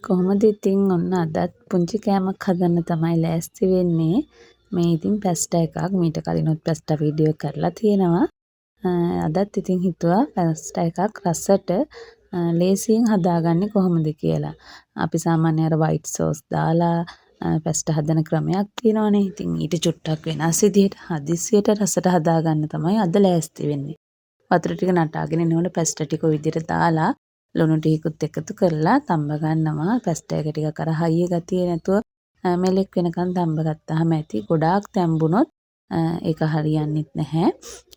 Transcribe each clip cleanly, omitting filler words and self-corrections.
කොහොමද ඉතින් ඔන්න අදත් පුංචි කෑමක් හදන්න තමයි ලෑස්ති වෙන්නේ. මේ ඉතින් පැස්ටා එකක් මීට කලිනුත් පැස්ටා වීඩියෝ කරලා තියෙනවා. අදත් ඉතින් හිතුවා පැස්ටා එකක් රසට ලේසියෙන් හදාගන්නේ කොහොමද කියලා. අපි සාමාන්‍යයෙන් අර වයිට් සෝස් දාලා පැස්ටා හදන ක්‍රමයක් තියෙනවනේ. ඉතින් ඊට චුට්ටක් වෙනස් විදිහට හදිස්සියට රසට හදාගන්න තමයි අද ලෑස්ති වෙන්නේ. වතුර ටික නටාගෙන එනකොට පැස්ටා ටික ඔය විදිහට දාලා ලුණු ටිකකුත් එකතු කරලා තම්බ ගන්නවා. පැස්ටා එක ටිකක් අර හයිය ගතිය නැතුව මෙලෙක් වෙනකන් තම්බ ගත්තාම ඇති. ගොඩාක් තැඹුණොත් ඒක හරියන්නේත් නැහැ.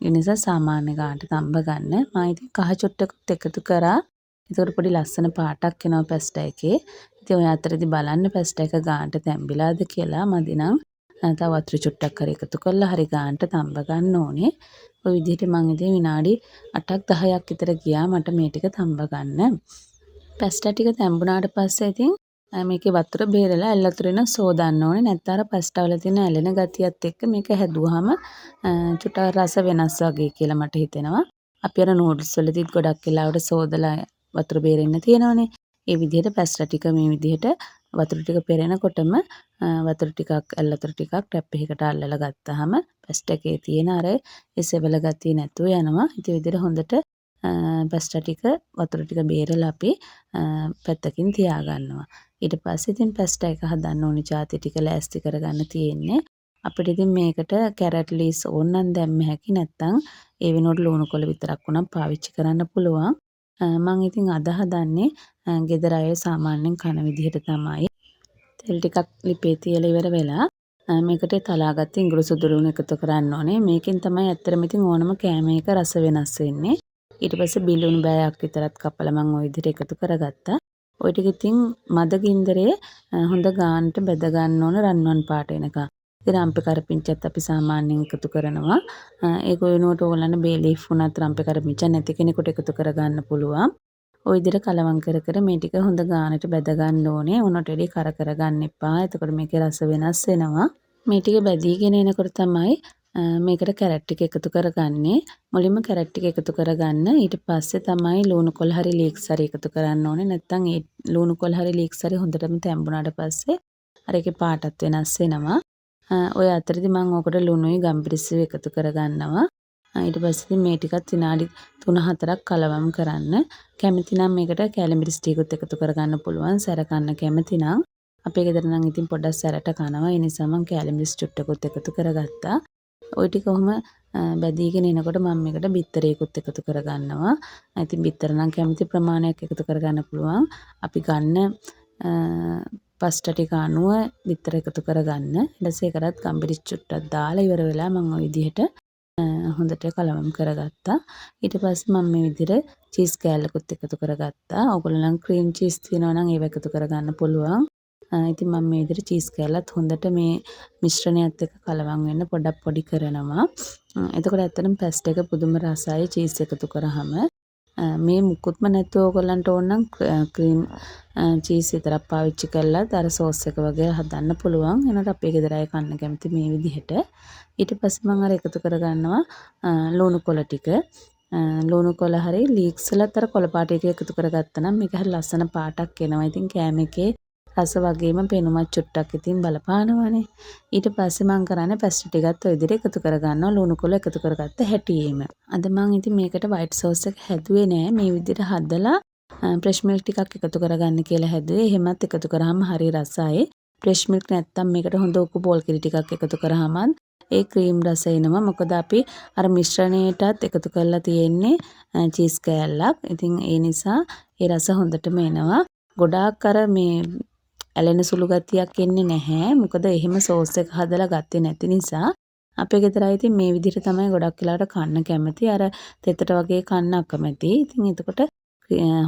ඒ නිසා සාමාන්‍ය ගානට තම්බ ගන්න. මම ඉතින් කහ චොට්ටකුත් එකතු කරා. ඒකට පොඩි ලස්සන පාටක් එනවා පැස්ටා එකේ. ඉතින් ඔය අතරේදී බලන්න පැස්ටා එක ගානට තැඹිලාද කියලා. මදි නම් තව වතුර චුට්ටක් හරි එකතු කරලා හරි ගානට තම්බ ගන්න ඕනේ. ඔය විදිහට මම ඉතින් විනාඩි 8ක් 10ක් විතර ගියා මට මේ ටික තම්බ ගන්න. පැස්ටා ටික තැඹුණාට පස්සේ ඉතින් මේකේ වතුර බේරලා ඇල්ලතුරෙන සෝදන්න ඕනේ. නැත්නම් අර පැස්ටා වල තියෙන ඇලෙන ගතියත් එක්ක මේක හැදුවාම චුට්ටක් රස වෙනස් වගේ කියලා මට හිතෙනවා. අපි අර නූඩ්ල්ස් වලදීත් ගොඩක් වෙලාවට සෝදලා වතුර බේරෙන්න තියෙනවනේ. ඒ විදිහට පැස්ටා ටික මේ විදිහට වතුර ටික පෙරෙනකොටම වතුර ටිකක් ඇල්ලතුර ටිකක් ටැප් එකකට අල්ලලා ගත්තාම පැස්ටා එකේ තියෙන අර එසෙවල ගතිය නැතුව යනවා. ඉතින් විදිහට හොඳට පැස්ටා ටික වතුර ටික බේරලා අපි පැත්තකින් තියාගන්නවා. ඊට පස්සේ ඉතින් පැස්ටා එක හදන්න ඕනි જાති ටික ලෑස්ති කරගන්න තියෙන්නේ. අපිට ඉතින් මේකට කැරට් ලීස් ඕන නම් දැම්ම හැකි නැත්නම් ඒ වෙනුවට ලුණු කොළ විතරක් උනම් පාවිච්චි කරන්න පුළුවන්. මම ඉතින් අද හදන්නේ ගෙදර අය සාමාන්‍යයෙන් කන විදිහට තමයි. තෙල් ටිකක් ලිපේ තියලා ඉවර වෙලා මේකට තලාගත්ත ඉඟුරු සුදුරුණු එකතු කරන්න ඕනේ. මේකෙන් තමයි ඇත්තටම ඉතින් ඕනම කෑමයක රස වෙනස් වෙන්නේ. ඊට පස්සේ බිලුණු බෑයක් විතරත් කපලා මම ওই විදිහට එකතු කරගත්තා. ওই ටික ඉතින් මද ගින්දරේ හොඳ ගානට බෙද ගන්න ඕන රන්වන් පාට එනකම්. ඉතින් රම්පේ කරපිංචත් අපි සාමාන්‍යයෙන් එකතු කරනවා. ඒක වෙනුවට ඕගොල්ලන්ට බේ ලීෆ් උනත් රම්පේ කරපිංච නැති කෙනෙකුට එකතු කරගන්න පුළුවන්. ওই විදිහට කලවම් කර කර මේ ටික හොඳ ගානට බෙද ගන්න ඕනේ. උනට එඩි කර කර ගන්න එපා. එතකොට මේකේ රස වෙනස් වෙනවා. මේ ටික බැදීගෙන එනකොට තමයි මේකට කැරට් ටික එකතු කරගන්නේ. මුලින්ම කැරට් ටික එකතු කරගන්න. ඊට පස්සේ තමයි ලුණු කොළ හරි ලීක්ස් හරි එකතු කරන්න ඕනේ. නැත්නම් ඒ ලුණු කොළ හරි ලීක්ස් හරි හොඳටම තැඹුණාට පස්සේ අර ඒකේ පාටත් වෙනස් වෙනවා. ඔය අතරේදී මම ඔකට ලුණුයි ගම්පිරිස්සුයි එකතු කරගන්නවා. ඊට පස්සේ මේ ටිකත් විනාඩි 3-4ක් කලවම් කරන්න. කැමති නම් මේකට කැලමිරිස් ටිකත් එකතු කරගන්න පුළුවන්. සැර කන්න කැමති නම් අපේ ගෙදර නම් ඉතින් පොඩ්ඩක් සැරට කනවා. ඒ නිසා මම කැලමිරිස් චුට්ටකුත් එකතු කරගත්තා. ওই ටික කොහොම බැදීගෙන එනකොට මම මේකට බිත්තරයකුත් එකතු කරගන්නවා. ඉතින් බිත්තර නම් කැමති ප්‍රමාණයක් එකතු කරගන්න පුළුවන්. අපි ගන්න පස්ටා ටික අනුව බිත්තර එකතු කරගන්න. ඊට පස්සේ ඒකටත් ගම්බිරිස් චුට්ටක් දාලා ඉවර වෙලා මම ওই විදිහට හොඳට කලවම් කරගත්තා. ඊට පස්සේ මම මේ විදිහට චීස් කෑල්ලකුත් එකතු කරගත්තා. ඕගොල්ලෝ නම් ක්‍රීම් චීස් තියෙනවා නම් ඒව එකතු කරගන්න පුළුවන්. ඉතින් මම මේ විදිහට චීස් කෑල්ලත් හොඳට මේ මිශ්‍රණයත් එක්ක කලවම් වෙන්න පොඩක් පොඩි කරනවා. එතකොට ඇත්තටම පැස්ටා එක පුදුම රසයි චීස් එකතු කරාම. මේ මුකුත්ම නැතුව ඕගොල්ලන්ට ඕන නම් ක්‍රීම් චීස් විතරක් පාවිච්චි කරලා අර සෝස් එක වගේ හදන්න පුළුවන්. එනකොට අපේ ගෙදර අය කන්න කැමති මේ විදිහට. ඊට පස්සේ මම අර එකතු කරගන්නවා ලුණු කොළ ටික. ලුණු කොළ හරි ලීක්ස් වලත් අර කොළ පාට එක එකතු කරගත්තා නම් මේක හරි ලස්සන පාටක් එනවා. ඉතින් කෑම එකේ රස වගේම පෙනුමත් චුට්ටක් ඉතින් බලපානවනේ. ඊට පස්සේ මම කරන්නේ පැස්ටා ටිකත් ඔය විදිහට එකතු කරගන්නවා ලුණු කොළ එකතු කරගත්ත හැටියෙම. අද මම ඉතින් මේකට වයිට් සෝස් එක හැදුවේ නෑ. මේ විදිහට හදලා ෆ්‍රෙෂ් මිල්ක් ටිකක් එකතු කරගන්න කියලා හැදුවේ. එහෙමත් එකතු කරාම හරි රසයි. ෆ්‍රෙෂ් මිල්ක් නැත්තම් මේකට හොඳ උකු පොල් කිරි ටිකක් එකතු කරාම ඒ ක්‍රීම් රස එනවා. මොකද අපි අර මිශ්‍රණයටත් එකතු කරලා තියෙන්නේ චීස් කෑල්ලක්. ඉතින් ඒ නිසා ඒ රස හොඳටම එනවා. ගොඩාක් අර මේ ඇලෙන සුළු ගතියක් එන්නේ නැහැ. මොකද එහෙම සෝස් එක හදලා ගත්තේ නැති නිසා අපේ ගෙදර අය ඉතින් මේ විදිහට තමයි ගොඩක් වෙලාවට කන්න කැමති. අර තෙතට වගේ කන්න අකමැති. ඉතින් එතකොට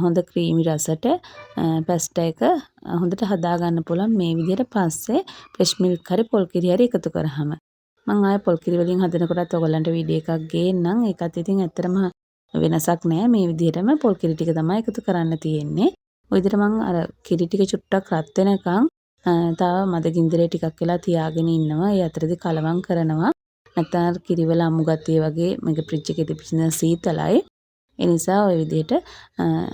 හොඳ ක්‍රීමි රසට පැස්ටා එක හොඳට හදා ගන්න පුළුවන් මේ විදිහට. පස්සේ ෆ්‍රෙෂ් මිල්ක් හරි පොල් කිරි හරි එකතු කරාම මම ආයෙ පොල් කිරි වලින් හදනකොටත් ඔයගලන්ට වීඩියෝ එකක් ගේන්නම්. ඒකත් ඉතින් ඇත්තටම වෙනසක් නෑ. මේ විදිහටම පොල් කිරි ටික තමයි එකතු කරන්න තියෙන්නේ. ඔය විදිහට මම අර කිරි ටික චුට්ටක් රත් වෙනකන් තව මද ගින්දරේ ටිකක් වෙලා තියාගෙන ඉන්නවා. ඒ අතරදී කලවම් කරනවා. නැත්නම් කිරි වල අමු ගතිය වගේ මේක ෆ්‍රිජ් එකේ තිබෙන සීතලයි. ඒ නිසා ওই විදිහට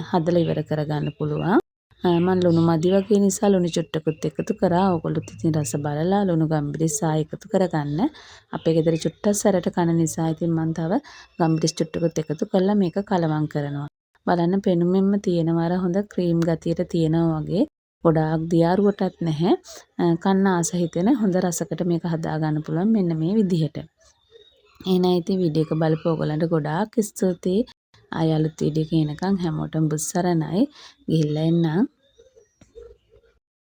හදලා ඉවර කරගන්න පුළුවන්. මම ලුණු මදි වගේ නිසා ලුණු චුට්ටකුත් එකතු කරා. ඕගොල්ලොත් ඉතින් රස බලලා ලුණු ගම්බිරිස් ආයෙ එකතු කරගන්න. අපේ ගෙදර චුට්ටක් සැරට කන නිසා ඉතින් මම තව ගම්බිරිස් චුට්ටකුත් එකතු කරලා මේක කලවම් කරනවා. බලන්න පෙනුමෙන්ම තියෙනවා අර හොඳ ක්‍රීම් ගතියට තියෙනවා වගේ. ගොඩාක් දියාරුවටත් නැහැ. කන්න ආස හිතෙන හොඳ රසකට මේක හදා ගන්න පුළුවන් මෙන්න මේ විදිහට. එහෙනම් ඉතින් වීඩියෝ එක බලපුව ඔයගලන්ට ගොඩාක් ස්තුතියි. ආයෙ අලුත් වීඩියෝ එකක එනකන් හැමෝටම බුත් සරණයි. ගිහිල්ලා එන්නම්.